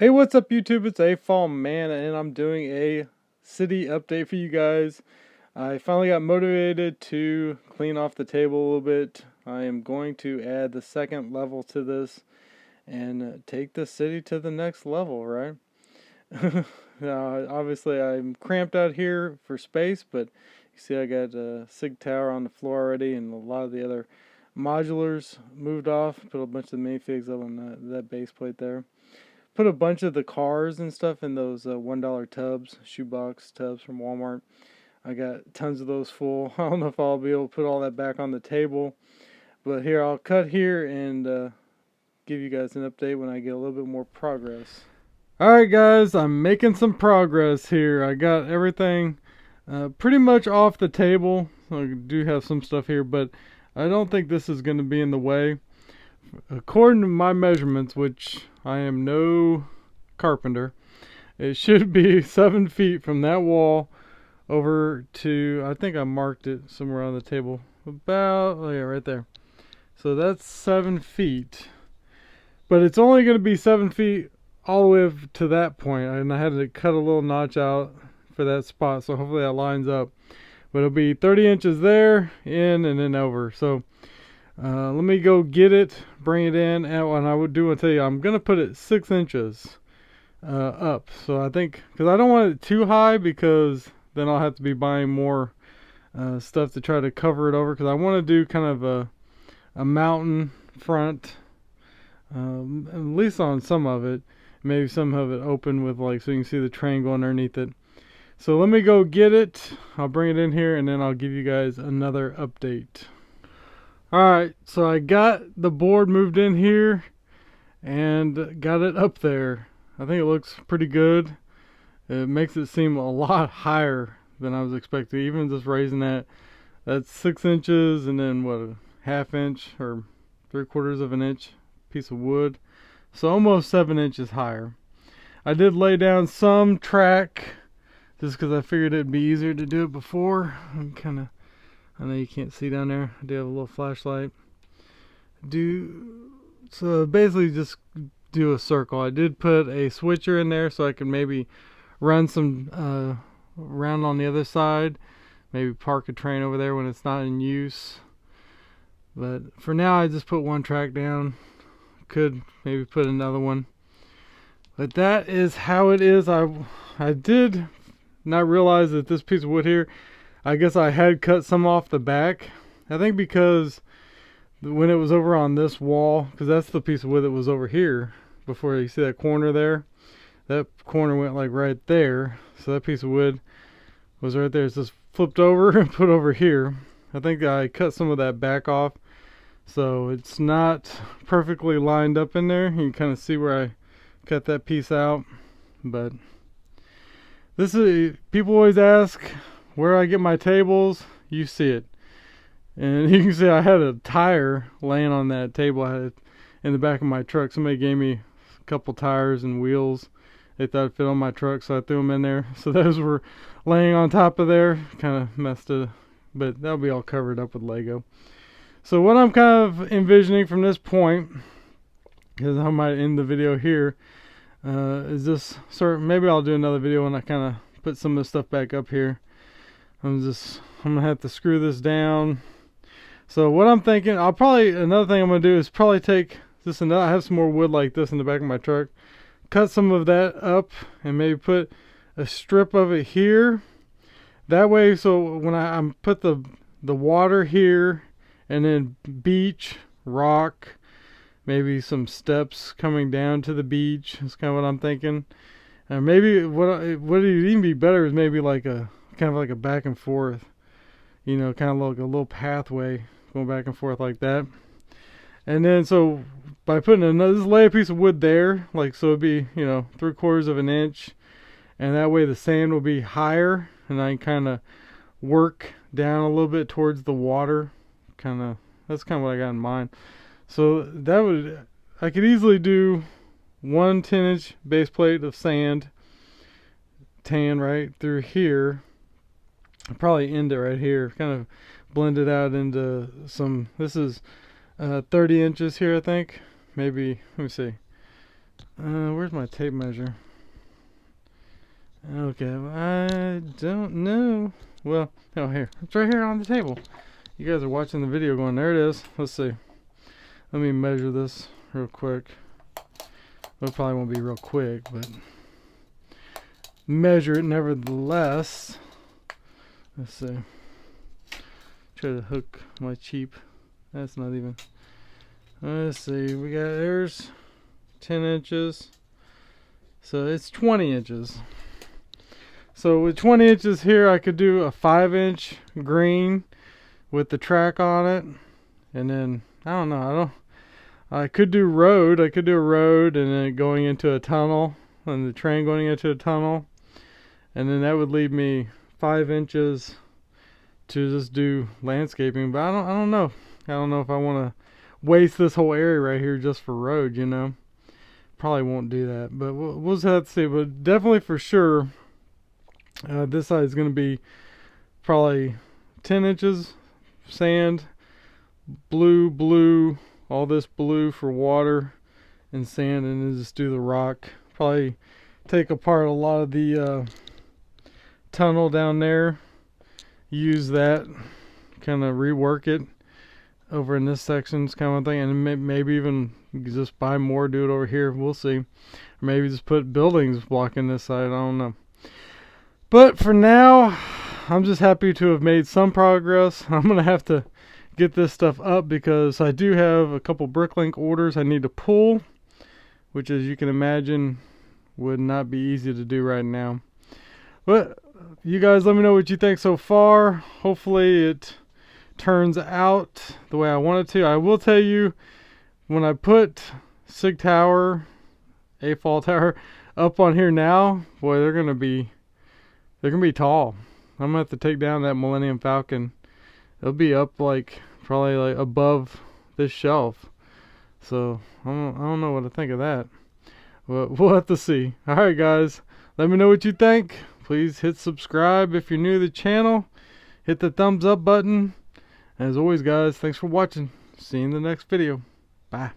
Hey, what's up YouTube? It's Afol Man, and I'm doing a city update for you guys. I finally got motivated to clean off the table a little bit. I am going to add the second level to this and take the city to the next level, right? Obviously I'm cramped out here for space, but you see I got a SIG tower on the floor already, and a lot of the other modulars moved off. Put a bunch of the minifigs up on that base plate there. Put a bunch of the cars and stuff in those $1 tubs, shoebox tubs from Walmart. I got tons of those full. I don't know if I'll be able to put all that back on the table, but here, I'll cut here and give you guys an update when I get a little bit more progress. Alright guys, I'm making some progress here. I got everything pretty much off the table. I do have some stuff here, but I don't think this is going to be in the way. According to my measurements, which I am no carpenter, it should be 7 feet from that wall over to, I think I marked it somewhere on the table, about, oh yeah, right there. So that's 7 feet, but it's only going to be 7 feet all the way to that point, and I had to cut a little notch out for that spot, so hopefully that lines up. But it'll be 30 inches there, in, and then over. So let me go get it, bring it in, and I would do want to tell you, I'm going to put it 6 inches up. So I think, because I don't want it too high, because then I'll have to be buying more stuff to try to cover it over, because I want to do kind of a mountain front, at least on some of it. Maybe some of it open with, like, so you can see the triangle underneath it. So let me go get it. I'll bring it in here, and then I'll give you guys another update. Alright, so I got the board moved in here and got it up there. I think it looks pretty good. It makes it seem a lot higher than I was expecting. Even just raising that's 6 inches, and then what, a half inch or 3/4 of an inch piece of wood. So almost 7 inches higher. I did lay down some track just because I figured it'd be easier to do it before. I'm kind of, I know you can't see down there. I do have a little flashlight. So basically just do a circle. I did put a switcher in there so I can maybe run some around on the other side. Maybe park a train over there when it's not in use. But for now I just put one track down. Could maybe put another one. But that is how it is. I did not realize that this piece of wood here, I guess I had cut some off the back. I think because when it was over on this wall, because that's the piece of wood that was over here before, you see that corner there? That corner went like right there. So that piece of wood was right there. It's just flipped over and put over here. I think I cut some of that back off. So it's not perfectly lined up in there. You can kind of see where I cut that piece out. But this is, people always ask where I get my tables. You see it. And you can see I had a tire laying on that table I had in the back of my truck. Somebody gave me a couple tires and wheels. They thought it'd fit on my truck, so I threw them in there. So those were laying on top of there. Kind of messed it, but that'll be all covered up with Lego. So what I'm kind of envisioning from this point, because I might end the video here, is this sort of, maybe I'll do another video when I kind of put some of the stuff back up here. I'm gonna have to screw this down. So what I'm thinking, another thing I'm gonna do is probably take this, and I have some more wood like this in the back of my truck, cut some of that up and maybe put a strip of it here. That way, so when I put the water here, and then beach, rock, maybe some steps coming down to the beach. That's kind of what I'm thinking. And maybe what would even be better is maybe like a kind of like a back and forth, you know, kind of like a little pathway going back and forth like that. And then so by putting another, just lay a piece of wood there, like so it'd be, you know, 3/4 of an inch, and that way the sand will be higher, and I can kind of work down a little bit towards the water. That's kind of what I got in mind. So I could easily do one 10-inch base plate of sand, tan right through here. I'll probably end it right here, kind of blend it out into some, this is 30 inches here, I think. Maybe, let me see, Where's my tape measure? Okay, I don't know. Well, oh, here. It's right here on the table. You guys are watching the video going, there it is. Let's see. Let me measure this real quick. Well, it probably won't be real quick, but measure it nevertheless. Let's see. Try to hook my cheap. That's not even. Let's see. We got, there's 10 inches. So it's 20 inches. So with 20 inches here, I could do a 5-inch green with the track on it. And then, I don't know. I could do road. I could do a road and then going into a tunnel. And the train going into a tunnel. And then that would leave me 5 inches to just do landscaping. But I don't know. I don't know if I want to waste this whole area right here just for road, you know. Probably won't do that. But we'll just have to see. But definitely for sure, this side is going to be probably 10 inches sand, blue, all this blue for water and sand, and then just do the rock. Probably take apart a lot of the tunnel down there, use that, kind of rework it over in this section, kind of thing, and maybe even just buy more, do it over here. We'll see. Or maybe just put buildings blocking this side. I don't know. But for now, I'm just happy to have made some progress. I'm going to have to get this stuff up because I do have a couple BrickLink orders I need to pull, which, as you can imagine, would not be easy to do right now. But you guys let me know what you think so far. Hopefully it turns out the way I want it to. I will tell you, when I put SIG Tower, Afol Tower up on here now, boy, they're gonna be tall. I'm gonna have to take down that Millennium Falcon. It'll be up like probably like above this shelf. So I don't know what to think of that. But we'll have to see. Alright guys, let me know what you think. Please hit subscribe if you're new to the channel. Hit the thumbs up button. As always guys, thanks for watching. See you in the next video. Bye.